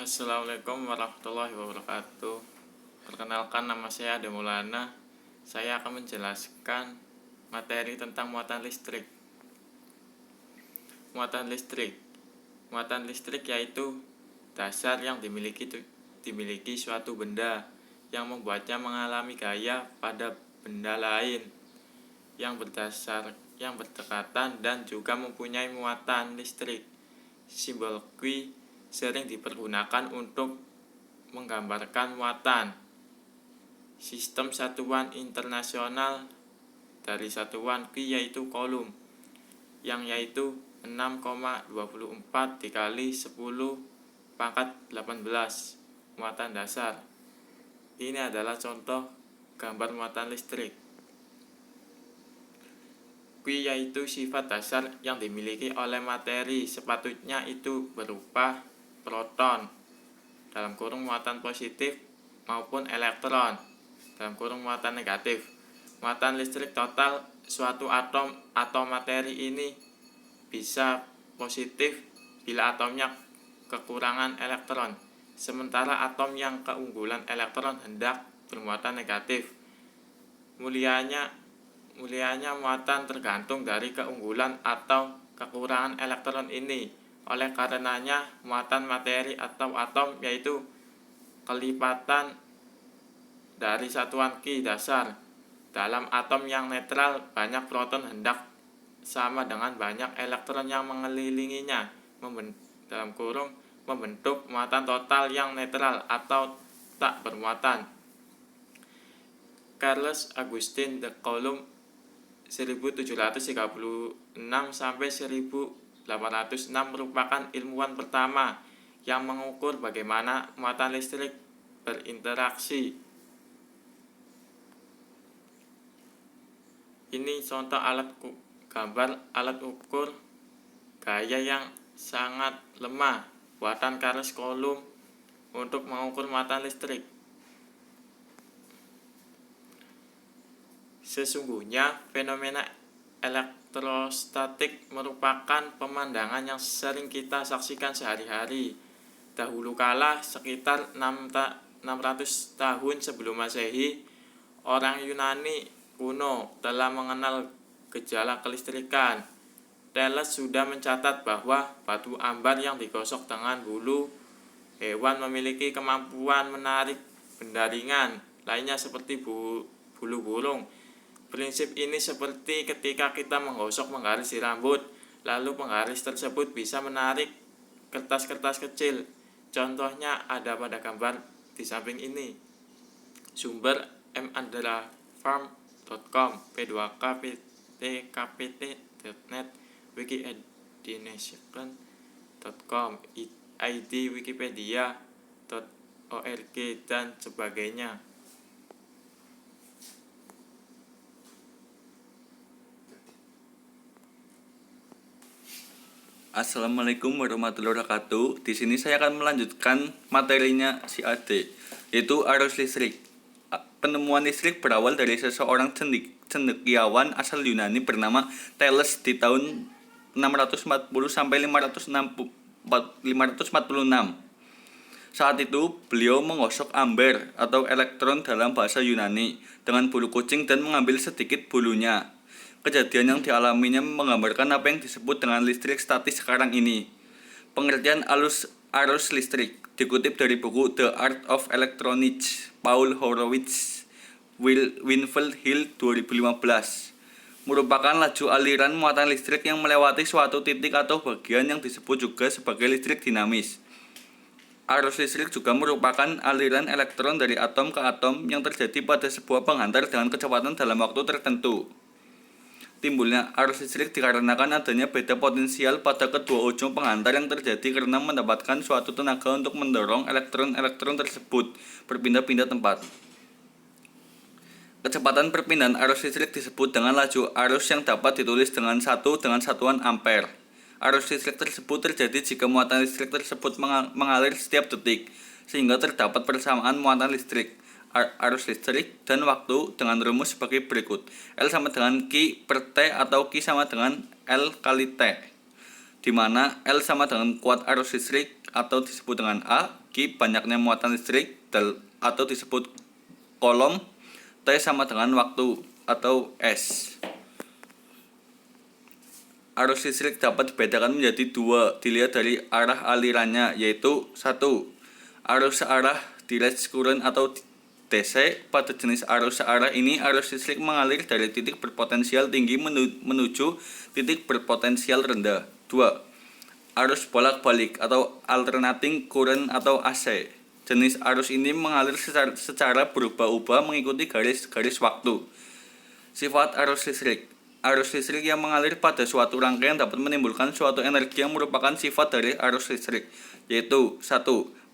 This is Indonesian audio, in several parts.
Assalamualaikum warahmatullahi wabarakatuh. Perkenalkan, nama saya Ade Maulana. Saya akan menjelaskan materi tentang muatan listrik. Muatan listrik. Muatan listrik yaitu dasar yang dimiliki suatu benda yang membuatnya mengalami gaya pada benda lain yang berdekatan dan juga mempunyai muatan listrik. Simbol Q sering dipergunakan untuk menggambarkan muatan. Sistem satuan internasional dari satuan Q yaitu Coulomb, yang yaitu 6,24 dikali 10 pangkat 18 muatan dasar. Ini adalah contoh gambar muatan listrik. Q yaitu sifat dasar yang dimiliki oleh materi, sepatutnya itu berupa proton dalam kurung muatan positif maupun elektron dalam kurung muatan negatif. Muatan listrik total suatu atom atau materi ini bisa positif bila atomnya kekurangan elektron, sementara atom yang keunggulan elektron hendak bermuatan negatif. Mulianya muatan tergantung dari keunggulan atau kekurangan elektron ini. Oleh karenanya, muatan materi atau atom yaitu kelipatan dari satuan Q dasar. Dalam atom yang netral, banyak proton hendak sama dengan banyak elektron yang mengelilinginya, dalam kurung membentuk muatan total yang netral atau tak bermuatan. Charles Augustin de Coulomb 1736 sampai 1806 merupakan ilmuwan pertama yang mengukur bagaimana muatan listrik berinteraksi. Ini contoh gambar alat ukur gaya yang sangat lemah buatan Charles Coulomb untuk mengukur muatan listrik. Sesungguhnya fenomena elektrostatik merupakan pemandangan yang sering kita saksikan sehari-hari. Dahulu kala, sekitar 600 tahun sebelum Masehi, orang Yunani kuno telah mengenal gejala kelistrikan. Thales sudah mencatat bahwa batu ambar yang digosok dengan bulu hewan memiliki kemampuan menarik benda ringan lainnya seperti bulu burung. Prinsip ini seperti ketika kita menggaris di rambut, lalu penggaris tersebut bisa menarik kertas-kertas kecil. Contohnya ada pada gambar di samping ini. Sumber mandrafarm.com, p2kpt.net, wikiedination.com, id wikipedia.org, dan sebagainya. Assalamualaikum warahmatullahi wabarakatuh. Di sini saya akan melanjutkan materinya si Ade, yaitu arus listrik. Penemuan listrik berawal dari seseorang cendekiawan asal Yunani bernama Thales di tahun 640 sampai 546. Saat itu, beliau menggosok amber atau elektron dalam bahasa Yunani dengan bulu kucing dan mengambil sedikit bulunya. Kejadian yang dialaminya menggambarkan apa yang disebut dengan listrik statis sekarang ini. Pengertian arus listrik dikutip dari buku The Art of Electronics, Paul Horowitz, Winfield Hill 2015. Merupakan laju aliran muatan listrik yang melewati suatu titik atau bagian yang disebut juga sebagai listrik dinamis. Arus listrik juga merupakan aliran elektron dari atom ke atom yang terjadi pada sebuah penghantar dengan kecepatan dalam waktu tertentu. Timbulnya arus listrik dikarenakan adanya beda potensial pada kedua ujung penghantar yang terjadi karena mendapatkan suatu tenaga untuk mendorong elektron-elektron tersebut berpindah-pindah tempat. Kecepatan perpindahan arus listrik disebut dengan laju arus yang dapat ditulis dengan satuan ampere. Arus listrik tersebut terjadi jika muatan listrik tersebut mengalir setiap detik, sehingga terdapat persamaan muatan listrik, arus listrik, dan waktu dengan rumus sebagai berikut. L sama dengan Q per T atau Q sama dengan L kali T, di mana L sama dengan kuat arus listrik, atau disebut dengan A. Q banyaknya muatan listrik atau disebut kolom. T sama dengan waktu atau S. Arus listrik dapat dibedakan menjadi dua dilihat dari arah alirannya, yaitu 1. Arus searah direct current atau DC. Pada jenis arus searah ini, arus listrik mengalir dari titik berpotensial tinggi menuju titik berpotensial rendah. 2. Arus bolak-balik atau alternating current atau AC. Jenis arus ini mengalir secara berubah-ubah mengikuti garis waktu. Sifat arus listrik. Arus listrik yang mengalir pada suatu rangkaian dapat menimbulkan suatu energi yang merupakan sifat dari arus listrik, yaitu 1.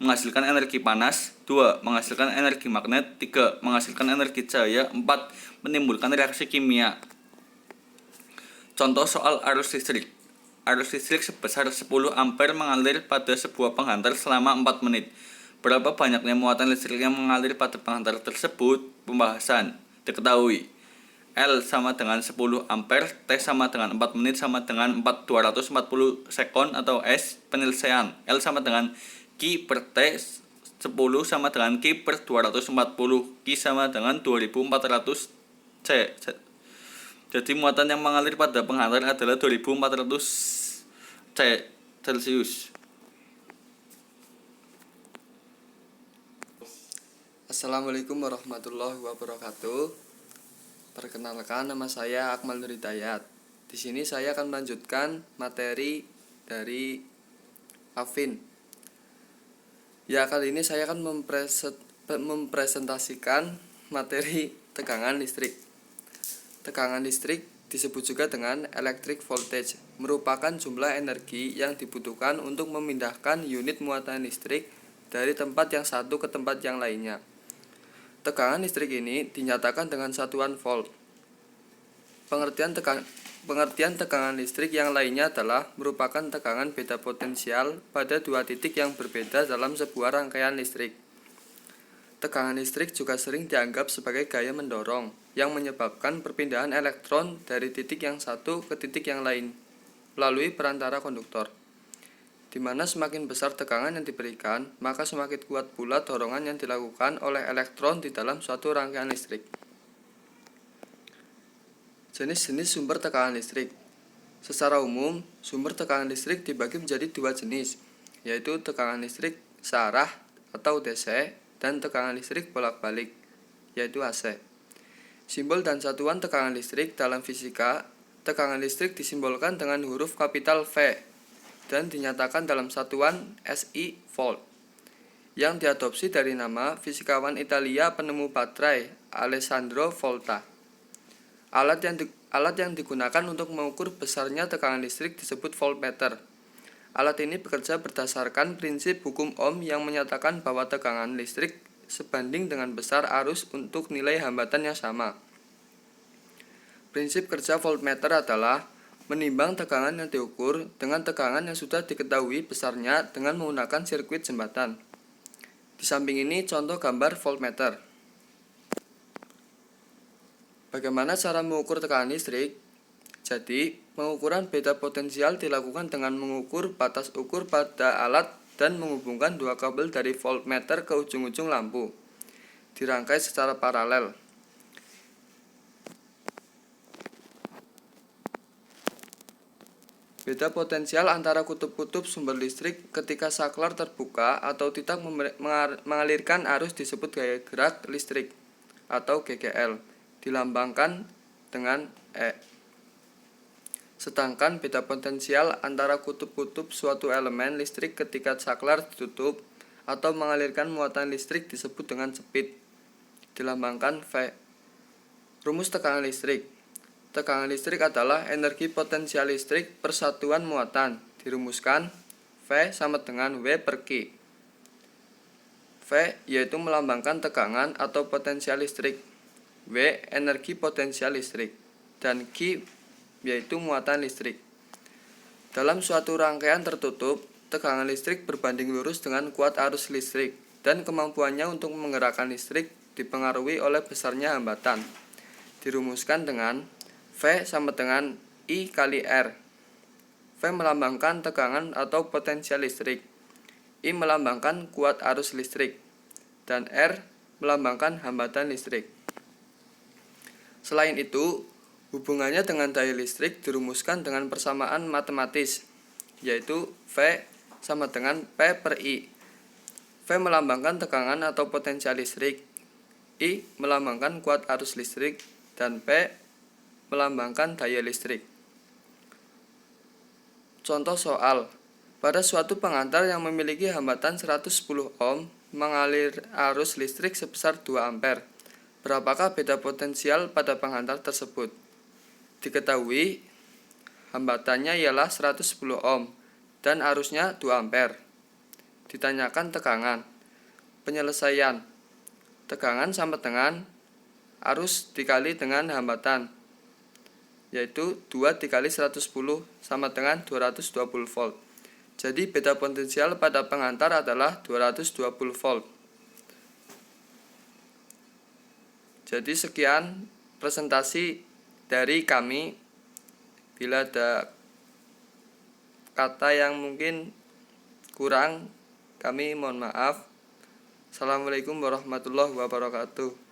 Menghasilkan energi panas. 2. Menghasilkan energi magnet. 3. Menghasilkan energi cahaya. 4. Menimbulkan reaksi kimia. Contoh soal arus listrik. Arus listrik sebesar 10 ampere mengalir pada sebuah penghantar selama 4 menit. Berapa banyaknya muatan listrik yang mengalir pada penghantar tersebut? Pembahasan. Diketahui L sama dengan 10 ampere, T sama dengan 4 menit sama dengan 240 sekon atau S. Penyelesaian. L sama dengan Q per T 10 sama dengan Q per 240, Q sama dengan 2400 C. Jadi muatan yang mengalir pada penghantar adalah 2400 C Celcius. Assalamualaikum warahmatullahi wabarakatuh. Perkenalkan, nama saya Akmal Nur Hidayat. Di sini saya akan melanjutkan materi dari Afin. Ya, kali ini saya akan mempresentasikan materi tegangan listrik. Tegangan listrik disebut juga dengan electric voltage, merupakan jumlah energi yang dibutuhkan untuk memindahkan unit muatan listrik dari tempat yang satu ke tempat yang lainnya. Tegangan listrik ini dinyatakan dengan satuan volt. Pengertian tegangan listrik yang lainnya adalah merupakan tegangan beda potensial pada dua titik yang berbeda dalam sebuah rangkaian listrik. Tegangan listrik juga sering dianggap sebagai gaya mendorong yang menyebabkan perpindahan elektron dari titik yang satu ke titik yang lain melalui perantara konduktor. Di mana semakin besar tegangan yang diberikan, maka semakin kuat pula dorongan yang dilakukan oleh elektron di dalam suatu rangkaian listrik. Jenis-jenis sumber tegangan listrik. Secara umum, sumber tegangan listrik dibagi menjadi dua jenis, yaitu tegangan listrik searah atau DC dan tegangan listrik bolak-balik, yaitu AC. Simbol dan satuan tegangan listrik dalam fisika, tegangan listrik disimbolkan dengan huruf kapital V dan dinyatakan dalam satuan SI volt yang diadopsi dari nama fisikawan Italia penemu baterai Alessandro Volta. Alat yang digunakan untuk mengukur besarnya tegangan listrik disebut voltmeter. Alat ini bekerja berdasarkan prinsip hukum Ohm yang menyatakan bahwa tegangan listrik sebanding dengan besar arus untuk nilai hambatan yang sama. Prinsip kerja voltmeter adalah menimbang tegangan yang diukur dengan tegangan yang sudah diketahui besarnya dengan menggunakan sirkuit jembatan. Di samping ini contoh gambar voltmeter. Bagaimana cara mengukur tegangan listrik? Jadi, pengukuran beda potensial dilakukan dengan mengukur batas ukur pada alat dan menghubungkan dua kabel dari voltmeter ke ujung-ujung lampu. Dirangkai secara paralel. Beda potensial antara kutub-kutub sumber listrik ketika saklar terbuka atau tidak mengalirkan arus disebut gaya gerak listrik atau GGL, dilambangkan dengan E. Sedangkan beda potensial antara kutub-kutub suatu elemen listrik ketika saklar ditutup atau mengalirkan muatan listrik disebut dengan speed, dilambangkan V. Rumus tegangan listrik. Tegangan listrik adalah energi potensial listrik per satuan muatan. Dirumuskan V sama dengan W per Q. V yaitu melambangkan tegangan atau potensial listrik. W energi potensial listrik. Dan Q yaitu muatan listrik. Dalam suatu rangkaian tertutup, tegangan listrik berbanding lurus dengan kuat arus listrik dan kemampuannya untuk menggerakkan listrik dipengaruhi oleh besarnya hambatan. Dirumuskan dengan V sama dengan I kali R. V melambangkan tegangan atau potensial listrik. I melambangkan kuat arus listrik, dan R melambangkan hambatan listrik. Selain itu, hubungannya dengan daya listrik dirumuskan dengan persamaan matematis, yaitu V sama dengan P per I. V melambangkan tegangan atau potensial listrik, I melambangkan kuat arus listrik, dan P melambangkan daya listrik. Contoh soal. Pada suatu pengantar yang memiliki hambatan 110 ohm mengalir arus listrik sebesar 2 ampere. Berapakah beda potensial pada pengantar tersebut? Diketahui hambatannya ialah 110 ohm dan arusnya 2 ampere. Ditanyakan tegangan. Penyelesaian. Tegangan sama dengan arus dikali dengan hambatan, yaitu 2 dikali 110 sama dengan 220 volt. Jadi beda potensial pada pengantar adalah 220 volt. Jadi sekian presentasi dari kami. Bila ada kata yang mungkin kurang, kami mohon maaf. Assalamualaikum warahmatullahi wabarakatuh.